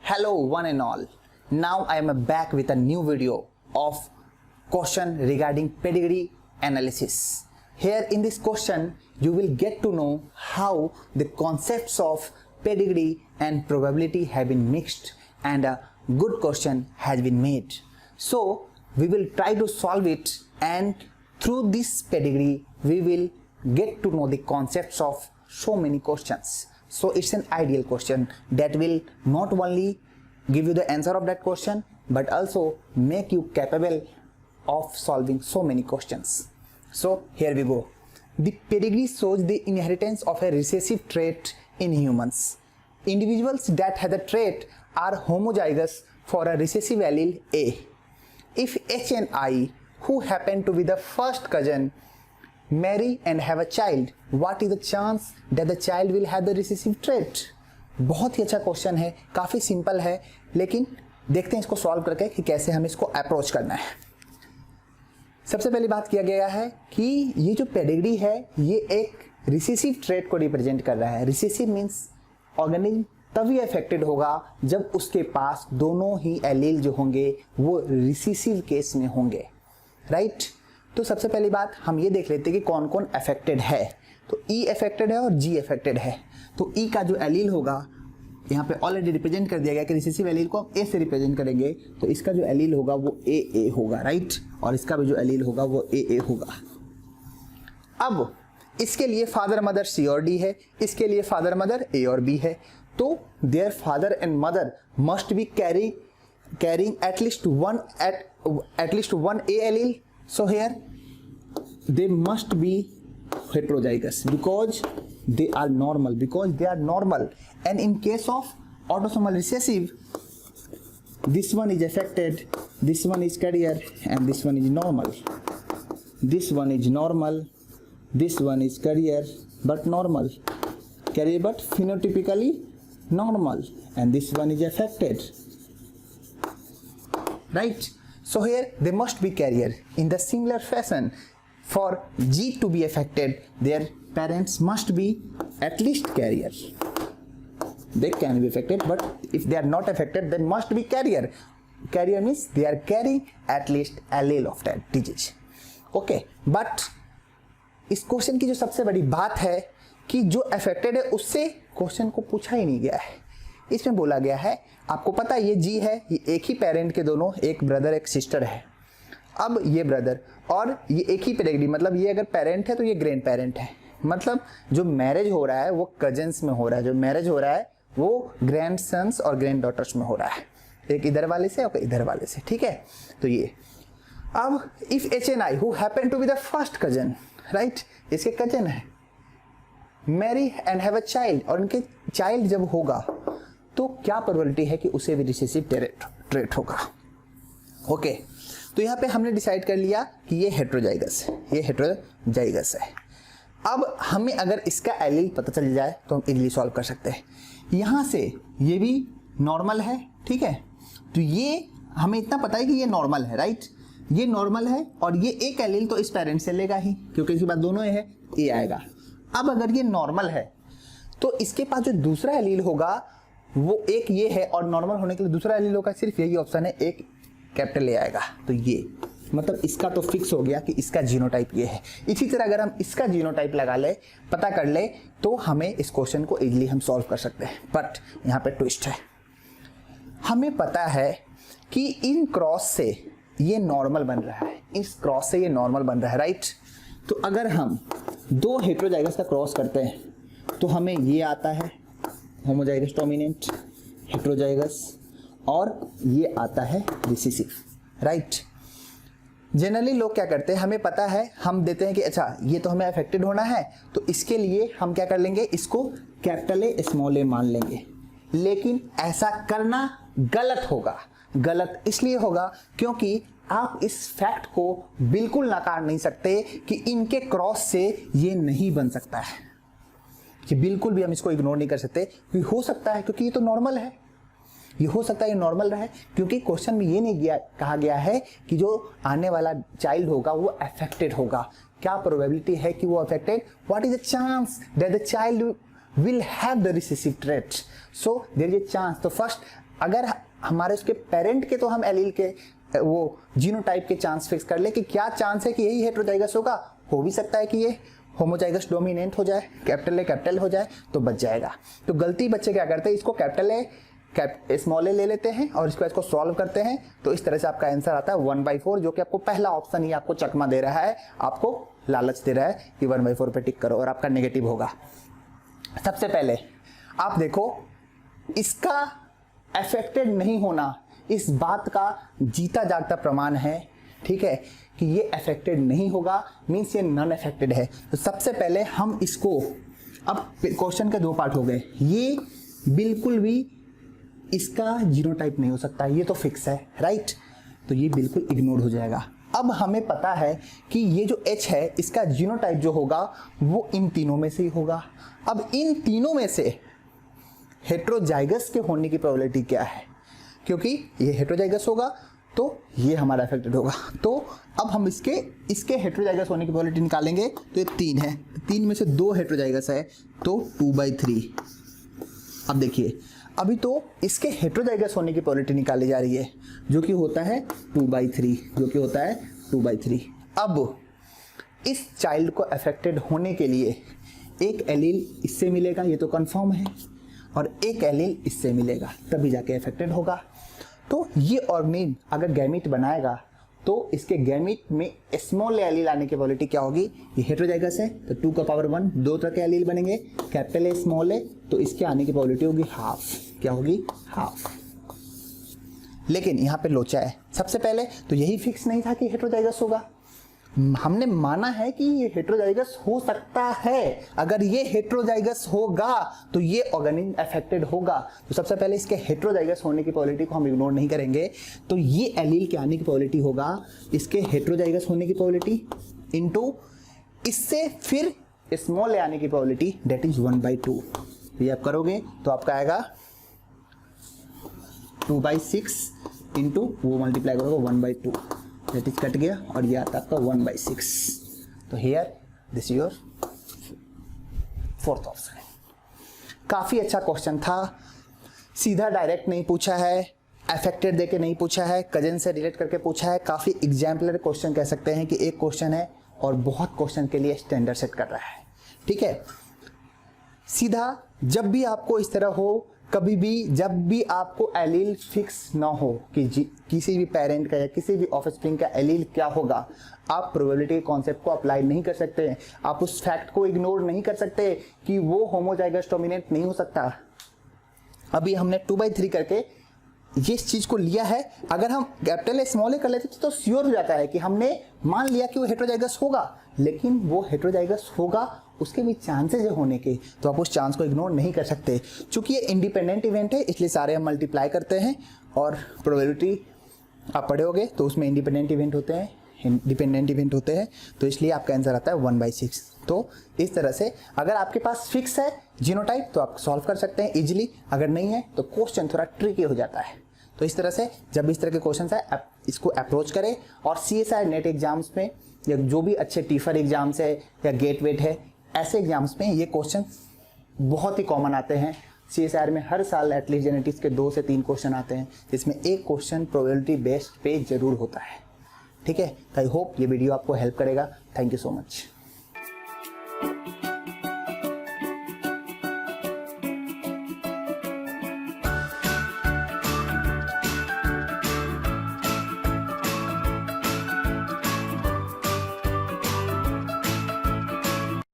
Hello one and all. Now I am back with a new video of question regarding pedigree analysis. Here in this question you will get to know how the concepts of pedigree and probability have been mixed and a good question has been made. So we will try to solve it, and through this pedigree we will get to know the concepts of so many questions. So it's an ideal question that will not only give you the answer of that question but also make you capable of solving so many questions. So here we go. The pedigree shows the inheritance of a recessive trait in humans. Individuals that have the trait are homozygous for a recessive allele A. If H and I, who happen to be the first cousin, marry and have a child, what is the chance that the child will have the recessive trait? बहुत ही अच्छा question है, काफी simple है, लेकिन देखते हैं इसको solve करके कि कैसे हमें इसको अप्रोच करना है। सबसे पहली बात किया गया है कि ये जो पेडिग्री है ये एक रिसेसिव ट्रेट को रिप्रेजेंट कर रहा है। रिसेसिव मीन्स ऑर्गेनिज्म तभी अफेक्टेड होगा जब उसके पास दोनों ही एलील जो होंगे वो रिसेसिव केस में होंगे, राइट। तो सबसे पहली बात हम ये देख लेते हैं कि कौन कौन अफेक्टेड है। तो ई अफेक्टेड है और जी अफेक्टेड है। तो ई का जो एलील होगा यहाँ पे ऑलरेडी रिप्रेजेंट कर दिया गया कि रिसेसिव एलील को हम ए से रिप्रेजेंट करेंगे, तो इसका जो एलील होगा वो ए होगा, राइट। और इसका भी जो एलील होगा वो ए होगा। अब इसके लिए फादर मदर सी और डी है, इसके लिए फादर मदर ए और बी है। तो their father and mother must be carrying at least one A allele. So here they must be heterozygous because they are normal, and in case of autosomal recessive, this one is affected, this one is carrier, and this one is normal. This one is normal, this one is carrier but phenotypically normal, and this one is affected, right. So here they must be carrier. In the similar fashion, for G to be affected, their parents must be at least carrier. They can be affected, but if they are not affected, they must be carrier. Carrier means they are carrying at least allele of that disease. Okay, but इस question की जो सबसे बड़ी बात है कि जो affected है उससे क्वेश्चन को पूछा ही नहीं गया है। इसमें बोला गया है, आपको पता है ये जी है, ये एक ही पेरेंट के दोनों, एक ब्रदर एक सिस्टर है। अब ये ब्रदर और ये एक ही पेडिग्री, मतलब ये अगर पेरेंट है तो ये ग्रैंड पेरेंट है। मतलब जो मैरिज हो रहा है वो कजन्स में हो रहा है, जो मैरिज हो रहा है वो ग्रैंड सन्स और ग्रैंड डॉटर्स में हो रहा है, एक इधर वाले से और इधर वाले से, ठीक है। तो ये अब if H N I who happen to be the first cousin, right, इसके कजन है, marry and have a child, और इनके चाइल्ड जब होगा तो क्या प्रोबेबिलिटी है कि उसे भी रिसेसिव ट्रेट होगा। ओके, तो यहाँ पे हमने डिसाइड कर लिया कि ये हेट्रोजाइगस है, ये हेट्रोजाइगस है। अब हमें अगर इसका एलील पता चल जाए तो हम इजीली सॉल्व कर सकते हैं। यहाँ से ये भी नॉर्मल है, ठीक है। तो ये हमें इतना पता है कि ये नॉर्मल है, राइट, ये नॉर्मल है, और ये एक एलील तो इस पेरेंट से लेगा ही क्योंकि इसके बाद दोनों है, ए आएगा। अब अगर ये नॉर्मल है तो इसके पास जो दूसरा एलील होगा वो एक ये है, और नॉर्मल होने के लिए दूसरा एलील होगा, सिर्फ यही ऑप्शन है, एक कैपिटल ए आएगा। तो ये मतलब इसका तो फिक्स हो गया कि इसका जीनोटाइप ये है। इसी तरह अगर हम इसका जीनोटाइप लगा ले, पता कर ले, तो हमें इस क्वेश्चन को इजीली हम सॉल्व कर सकते हैं। बट यहाँ पे ट्विस्ट है, हमें पता है कि इन क्रॉस से ये नॉर्मल बन रहा है, इस क्रॉस से ये नॉर्मल बन रहा है, राइट। तो अगर हम दो हेट्रोजाइगस का क्रॉस करते हैं तो हमें ये आता है होमोजाइगस डोमिनेंट हेट्रोजाइगस, और ये आता है रिसेसिव, राइट। जनरली लोग क्या करते हैं, हमें पता है, हम देते हैं कि अच्छा ये तो हमें अफेक्टेड होना है, तो इसके लिए हम क्या कर लेंगे, इसको कैपिटल ए स्मॉल ए मान लेंगे। लेकिन ऐसा करना गलत होगा। गलत इसलिए होगा क्योंकि आप इस फैक्ट को बिल्कुल नकार नहीं सकते कि इनके क्रॉस से ये नहीं बन सकता है, कि बिल्कुल भी हम इसको इग्नोर नहीं कर सकते कि हो सकता है, क्योंकि ये तो नॉर्मल है, ये हो सकता है ये नॉर्मल रहे, क्योंकि क्वेश्चन में ये नहीं कहा गया है कि जो आने वाला चाइल्ड होगा वो अफेक्टेड होगा। क्या प्रोबेबिलिटी है कि वो affected, what is the chance that the child will have the recessive traits, so there is a chance. तो फर्स्ट अगर हमारे उसके पेरेंट के तो हम एलील के वो जीनोटाइप के चांस फिक्स कर ले कि क्या चांस है कि यही हेटेरोजाइगस होगा, हो भी सकता है कि ये होमोजाइगस डोमिनेंट हो जाए, कैपिटल ए कैपिटल हो जाए तो बच जाएगा। तो गलती बच्चे क्या करते हैं, इसको कैपिटल ए स्मॉल ए ले लेते हैं और इसको सॉल्व करते हैं, तो इस तरह से आपका आंसर आता है 1/4, जो कि आपको पहला ऑप्शन ही आपको चकमा दे रहा है, आपको लालच दे रहा है कि 1/4 पे टिक करो और आपका नेगेटिव होगा। सबसे पहले आप देखो, इसका अफेक्टेड नहीं होना इस बात का जीता जागता प्रमाण है, ठीक है, कि ये अफेक्टेड नहीं होगा, मीन्स ये नॉन अफेक्टेड है। तो सबसे पहले हम इसको, अब क्वेश्चन के दो पार्ट हो गए, ये बिल्कुल भी इसका जीनोटाइप नहीं हो सकता, ये तो फिक्स है, राइट, तो ये बिल्कुल इग्नोर हो जाएगा। अब हमें पता है कि ये जो H है इसका जीनोटाइप जो होगा वो इन तीनों में से ही होगा। अब इन तीनों में से हेटेरोजाइगस के होने की प्रोबेबिलिटी क्या है, क्योंकि ये हेटेरोजाइगस होगा तो ये हमारा अफेक्टेड होगा। तो अब हम इसके हेटेरोजाइगस होने की प्रोबेबिलिटी निकालेंगे, तो ये 3 है, 3 में से 2 हेटेरोजाइगस है, तो 2/3। अब देखिए, अभी तो इसके हेटेरोजाइगस होने की प्रोबेबिलिटी निकाली जा रही है, जो कि होता है 2/3, जो कि होता है 2/3। अब इस चाइल्ड को अफेक्टेड होने के लिए एक एलील इससे मिलेगा, ये तो कंफर्म है, और एक एलील इससे मिलेगा, तभी जाके अफेक्टेड होगा। तो ये ऑर्गेनिज्म अगर गैमीट बनाएगा तो इसके गैमीट में स्मॉल एलील आने की प्रोबेबिलिटी क्या होगी, ये हेटेरोजाइगस है तो 2⁻1 2 तरह के एलील बनेंगे, कैपिटल ए स्मॉल ए, तो इसके आने की प्रोबेबिलिटी होगी हाफ, क्या होगी, हाफ। लेकिन यहाँ पे लोचा है, सबसे पहले तो यही फिक्स नहीं था कि हेटेरोजाइगस होगा, हमने माना है कि ये हेटेरोजाइगस हो सकता है, अगर ये हेटेरोजाइगस होगा तो ये ऑर्गेनिज्म अफेक्टेड होगा। तो सबसे पहले इसके हेटेरोजाइगस होने की प्रोबेबिलिटी को हम इग्नोर नहीं करेंगे, तो ये एलील के आने की प्रोबेबिलिटी होगा इसके हेटेरोजाइगस होने की प्रोबेबिलिटी इनटू इससे फिर स्मॉल ए आने की प्रोबेबिलिटी, दैट इज 1/2। ये आप करोगे तो आपका आएगा 2/6 इंटू वो मल्टीप्लाई करोगे 1/2, दैट इज कट गया और ये आता आपका 1/6। तो here this your fourth option. काफी अच्छा क्वेश्चन था, सीधा डायरेक्ट नहीं पूछा है, अफेक्टेड देके नहीं पूछा है, कजन से रिलेट करके पूछा है, काफी एग्जाम्पलर क्वेश्चन कह सकते हैं कि एक क्वेश्चन है और बहुत क्वेश्चन के लिए स्टैंडर्ड सेट कर रहा है, ठीक है। सीधा जब भी आपको इस तरह हो, कभी भी जब भी आपको एलील फिक्स ना हो कि किसी भी पेरेंट का या किसी भी ऑफस्प्रिंग का एलील क्या होगा, आप प्रोबेबिलिटी के कॉन्सेप्ट को अप्लाई नहीं कर सकते, आप उस फैक्ट को इग्नोर नहीं कर सकते कि वो होमोजाइगस डोमिनेंट नहीं हो सकता। अभी हमने 2/3 करके ये चीज को लिया है, अगर हम कैपिटल ए स्मॉल ए कर लेते तो श्योर हो जाता है कि हमने मान लिया कि वो हेटेरोजाइगस होगा, लेकिन वो हेटेरोजाइगस होगा उसके भी चांसेस है होने के, तो आप उस चांस को इग्नोर नहीं कर सकते। चूंकि ये इंडिपेंडेंट इवेंट है इसलिए सारे हम मल्टीप्लाई करते हैं, और प्रोबेबिलिटी आप पढ़े होगे तो उसमें इंडिपेंडेंट इवेंट होते हैं, डिपेंडेंट इवेंट होते हैं, तो इसलिए आपका आंसर आता है 1/6। तो इस तरह से अगर आपके पास फिक्स है जीनोटाइप तो आप सॉल्व कर सकते हैं इजीली, अगर नहीं है तो क्वेश्चन थोड़ा ट्रिकी हो जाता है। तो इस तरह से जब इस तरह के क्वेश्चन है इसको अप्रोच करें, और CSIR नेट एग्जाम्स में या जो भी अच्छे टीफर एग्जाम्स है या गेट वेट है, ऐसे एग्जाम्स में ये क्वेश्चन बहुत ही कॉमन आते हैं। CSIR में हर साल एटलीस्ट जेनेटिक्स के 2 से 3 क्वेश्चन आते हैं, जिसमें एक क्वेश्चन प्रोबेबिलिटी बेस्ड पे जरूर होता है, ठीक है। आई होप ये वीडियो आपको हेल्प करेगा। Thank you so much.